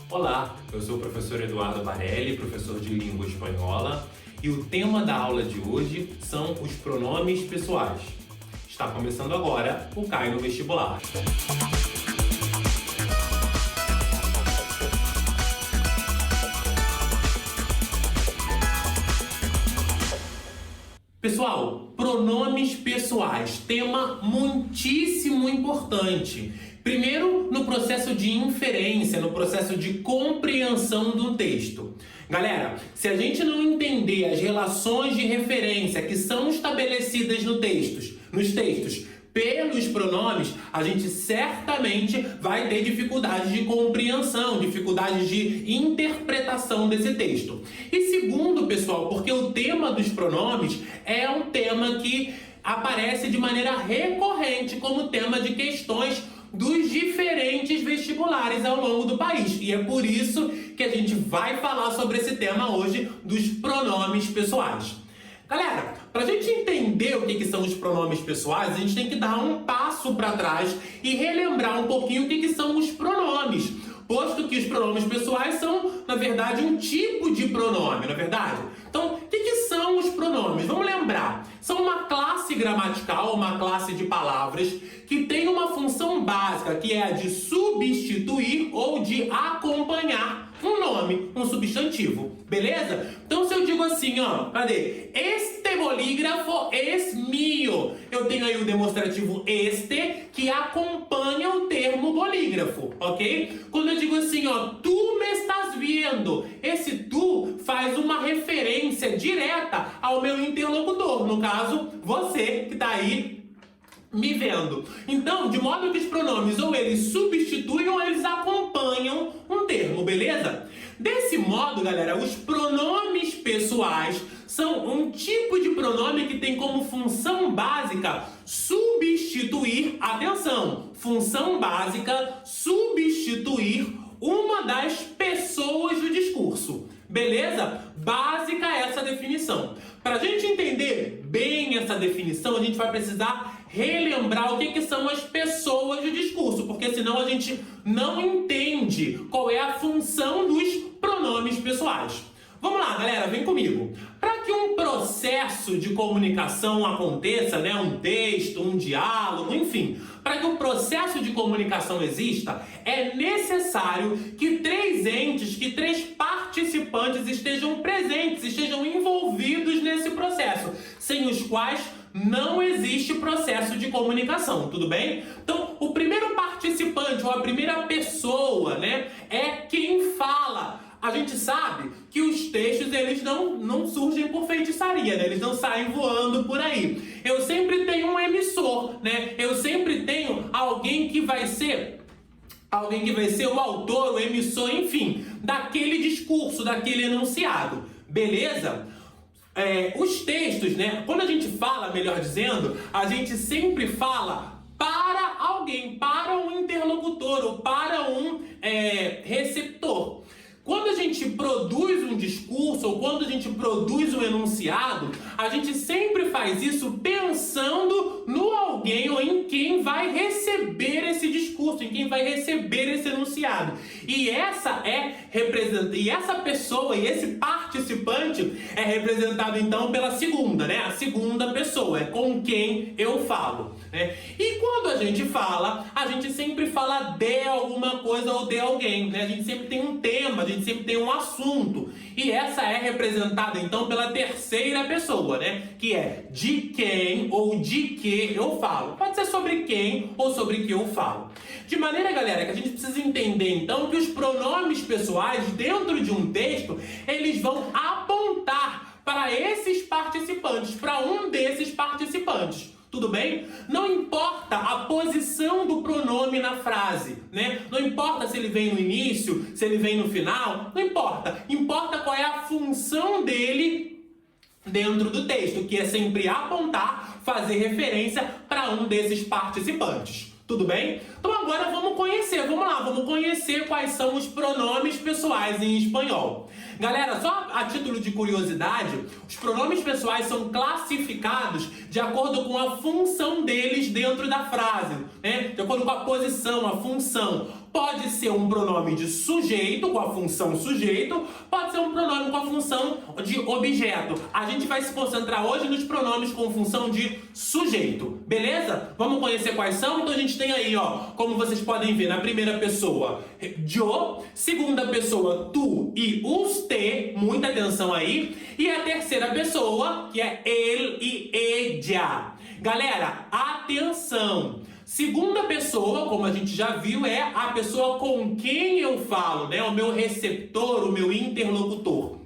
Olá, eu sou o professor Eduardo Barelli, professor de língua espanhola, e o tema da aula de hoje são os pronomes pessoais. Está começando agora o Cai no Vestibular. Pessoal, pronomes pessoais, tema muitíssimo importante. Primeiro, no processo de inferência, no processo de compreensão do texto. Galera, se a gente não entender as relações de referência que são estabelecidas nos textos pelos pronomes, a gente certamente vai ter dificuldades de compreensão, dificuldades de interpretação desse texto. E segundo, pessoal, porque o tema dos pronomes é um tema que aparece de maneira recorrente como tema de questões dos diferentes vestibulares ao longo do país. E é por isso que a gente vai falar sobre esse tema hoje dos pronomes pessoais. Galera, para a gente entender o que são os pronomes pessoais, a gente tem que dar um passo para trás e relembrar um pouquinho o que são os pronomes, posto que os pronomes pessoais são, na verdade, um tipo de pronome, não é verdade? Então, o que são os pronomes? Vamos lembrar. São uma classe gramatical, uma classe de palavras que tem uma função básica, que é a de substituir ou de acompanhar um nome, um substantivo, beleza? Então, se eu digo assim, ó, cadê? Este bolígrafo es mío. Eu tenho aí o demonstrativo este, que acompanha o termo bolígrafo, ok? Quando eu digo assim, ó, tu me estás vendo, esse tu faz uma referência direta ao meu interlocutor, no caso, você que tá aí me vendo. Então, de modo que os pronomes ou eles substituem ou eles acompanham um termo, beleza? Desse modo, galera, os pronomes pessoais são um tipo de pronome que tem como função básica substituir, atenção, função básica substituir uma das pessoas do discurso. Beleza? Básica essa definição. Para a gente entender bem essa definição, a gente vai precisar relembrar o que são as pessoas do discurso, porque senão a gente não entende qual é a função dos pronomes pessoais. Vamos lá, galera, vem comigo. Para que um processo de comunicação aconteça, né, um texto, um diálogo, enfim, para que um processo de comunicação exista, é necessário que três participantes estejam presentes, estejam envolvidos nesse processo, sem os quais não existe processo de comunicação, tudo bem? Então, o primeiro participante ou a primeira pessoa, né, é quem fala. A gente sabe que os textos, eles não surgem por feitiçaria, né? Eles não saem voando por aí. Eu sempre tenho um emissor, né? Eu sempre tenho alguém que vai ser o autor, o emissor, enfim, daquele discurso, daquele enunciado. Beleza? Os textos, né? Quando a gente fala, melhor dizendo, a gente sempre fala para alguém, para um interlocutor ou para um receptor. Quando a gente produz um discurso ou quando a gente produz um enunciado, a gente sempre faz isso pensando no alguém ou em quem vai receber esse discurso, em quem vai receber esse enunciado. E essa pessoa e esse participante é representado então pela segunda, né? A segunda pessoa, é com quem eu falo, né? E quando a gente fala, a gente sempre fala de alguma coisa ou de alguém, né? A gente sempre tem um tema, a gente sempre tem um assunto. E essa é representada então pela terceira pessoa, né? Que é de quem ou de que eu falo. Pode ser sobre quem ou sobre que eu falo. De maneira, galera, que a gente precisa entender então que os pronomes pessoais dentro de um texto, eles vão apontar para esses participantes, para um desses participantes. Tudo bem? Não importa a posição do pronome na frase, né? Não importa se ele vem no início, se ele vem no final, não importa. Importa qual é a função dele dentro do texto, que é sempre apontar, fazer referência para um desses participantes. Tudo bem? Então agora vamos conhecer quais são os pronomes pessoais em espanhol. Galera, só a título de curiosidade, os pronomes pessoais são classificados de acordo com a função deles dentro da frase, né? De acordo com a posição, a função. Pode ser um pronome de sujeito, com a função sujeito, pode ser um pronome com a função de objeto. A gente vai se concentrar hoje nos pronomes com função de sujeito, beleza? Vamos conhecer quais são? Então a gente tem aí, ó, como vocês podem ver, na primeira pessoa, yo, segunda pessoa, tu e usted, muita atenção aí, e a terceira pessoa, que é ele e ella. Galera, atenção! Segunda pessoa, como a gente já viu, é a pessoa com quem eu falo, né? O meu receptor, o meu interlocutor.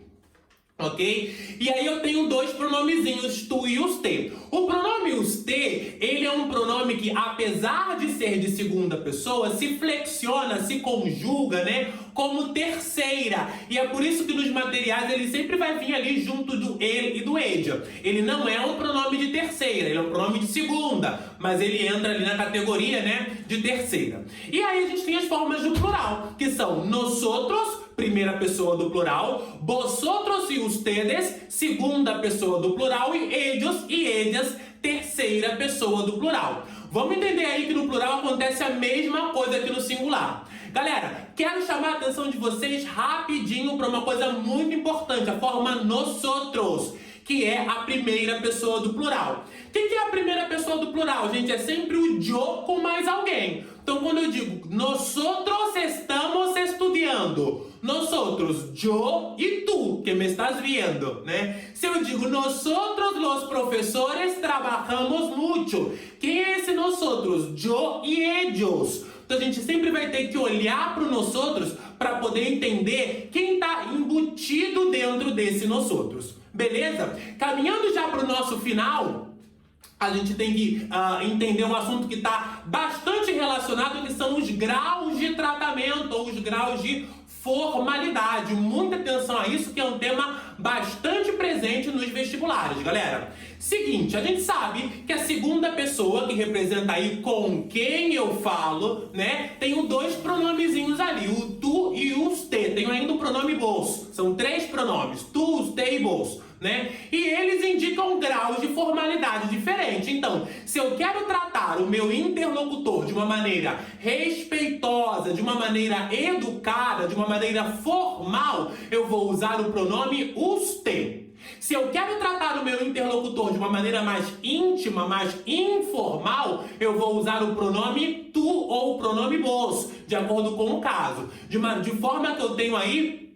Ok? E aí eu tenho dois pronomezinhos, tu e usted. O pronome usted, ele é um pronome que, apesar de ser de segunda pessoa, se flexiona, se conjuga, né, como terceira. E é por isso que nos materiais ele sempre vai vir ali junto do ele e do ella. Ele não é um pronome de terceira, ele é um pronome de segunda, mas ele entra ali na categoria, né, de terceira. E aí a gente tem as formas do plural, que são nosotros, primeira pessoa do plural, vosotros e ustedes, segunda pessoa do plural, e ellos e ellas, terceira pessoa do plural. Vamos entender aí que no plural acontece a mesma coisa que no singular. Galera, quero chamar a atenção de vocês rapidinho para uma coisa muito importante, a forma nosotros, que é a primeira pessoa do plural. O que é a primeira pessoa do plural, gente? É sempre o yo com mais alguém. Então, quando eu digo nosotros estamos estudiando, nosotros, yo y tú, que me estás viendo, né? Se eu digo nosotros los profesores trabajamos mucho, quem é esse nosotros? Yo y ellos. Então a gente sempre vai ter que olhar para o nosotros para poder entender quem está embutido dentro desse nosotros. Beleza? Caminhando já para o nosso final, a gente tem que entender um assunto que está bastante relacionado, que são os graus de tratamento ou os graus de formalidade. Muita atenção a isso, que é um tema bastante presente nos vestibulares, galera. Seguinte, a gente sabe que a segunda pessoa, que representa aí com quem eu falo, né, tem dois pronomezinhos ali, o tu e o usted. Tem ainda o pronome vos. São três pronomes, tu, usted e vos, né? E eles indicam graus de formalidade diferentes. Então, se eu quero tratar o meu interlocutor de uma maneira respeitosa, de uma maneira educada, de uma maneira formal, eu vou usar o pronome usted. Se eu quero tratar o meu interlocutor de uma maneira mais íntima, mais informal, eu vou usar o pronome tu ou o pronome vos, de acordo com o caso. De forma que eu tenho aí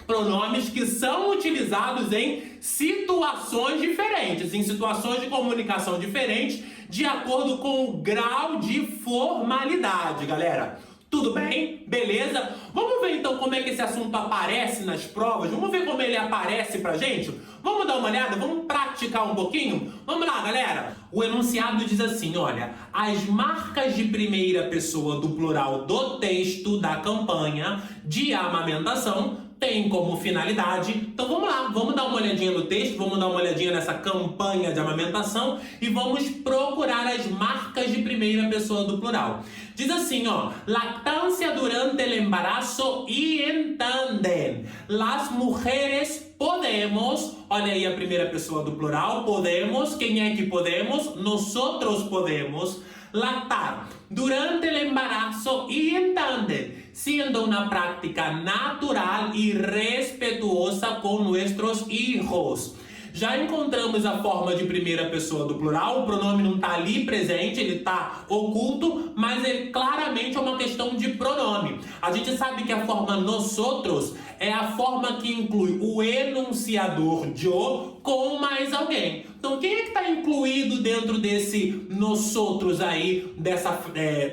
pronomes que são utilizados em situações diferentes, em situações de comunicação diferentes, de acordo com o grau de formalidade, galera. Tudo bem? Beleza? Vamos ver então como é que esse assunto aparece nas provas? Vamos ver como ele aparece pra gente? Vamos dar uma olhada? Vamos praticar um pouquinho? Vamos lá, galera! O enunciado diz assim, olha, as marcas de primeira pessoa do plural do texto da campanha de amamentação tem como finalidade. Então vamos lá, vamos dar uma olhadinha no texto, vamos dar uma olhadinha nessa campanha de amamentação e vamos procurar as marcas de primeira pessoa do plural. Diz assim, ó, lactância durante el embarazo y en tándem. Las mujeres podemos, olha aí a primeira pessoa do plural, podemos, quem é que podemos? Nosotros podemos lactar durante el embarazo y en tándem, siendo una práctica natural y respetuosa con nuestros hijos. Já encontramos a forma de primeira pessoa do plural, o pronome não está ali presente, ele está oculto, mas ele claramente é uma questão de pronome. A gente sabe que a forma nosotros é a forma que inclui o enunciador yo com mais alguém. Então quem é que está incluído dentro desse nosotros aí,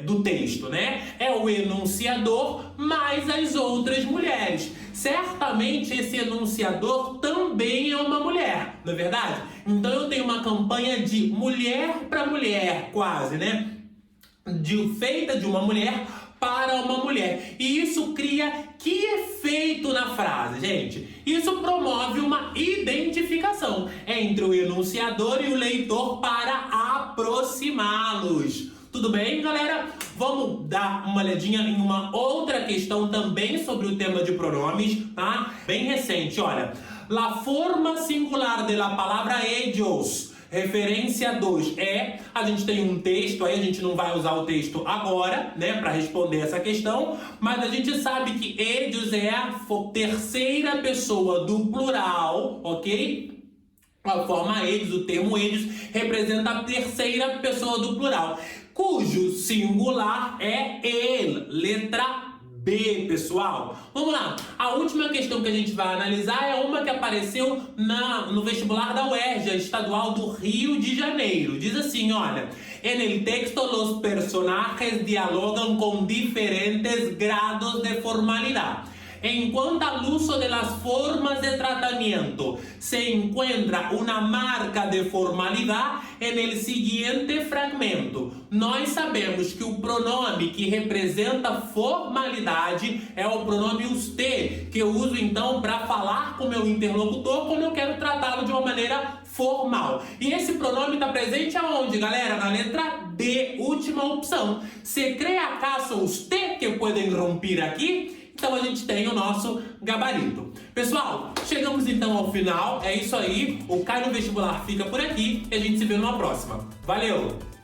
do texto, né? É o enunciador mais as outras mulheres. Certamente esse enunciador também é uma mulher, não é verdade? Então eu tenho uma campanha de mulher para mulher, quase, né? Feita de uma mulher para uma mulher. E isso cria que efeito na frase, gente? Isso promove uma identificação entre o enunciador e o leitor para aproximá-los. Tudo bem, galera? Vamos dar uma olhadinha em uma outra questão também sobre o tema de pronomes, tá? Bem recente, olha. La forma singular de la palavra ellos Referência 2 é, a gente tem um texto, aí a gente não vai usar o texto agora, né, para responder essa questão, mas a gente sabe que ellos é a terceira pessoa do plural, ok? A forma eles, o termo eles, representa a terceira pessoa do plural, cujo singular é ele, letra B, pessoal. Vamos lá. A última questão que a gente vai analisar é uma que apareceu no vestibular da UERJ, estadual do Rio de Janeiro. Diz assim, olha. En el texto, los personajes dialogan con diferentes grados de formalidad. En cuanto al uso de las formas de tratamiento, se encuentra una marca de formalidad en el siguiente fragmento. Nós sabemos que o pronome que representa formalidade é o pronome usted, que eu uso então para falar com o meu interlocutor quando eu quero tratá-lo de uma maneira formal. E esse pronome está presente aonde, galera? Na letra D, última opção. ¿Se cree acaso usted que puede irrumpir aqui? Então a gente tem o nosso gabarito. Pessoal, chegamos então ao final. É isso aí. O Cai no Vestibular fica por aqui e a gente se vê numa próxima. Valeu!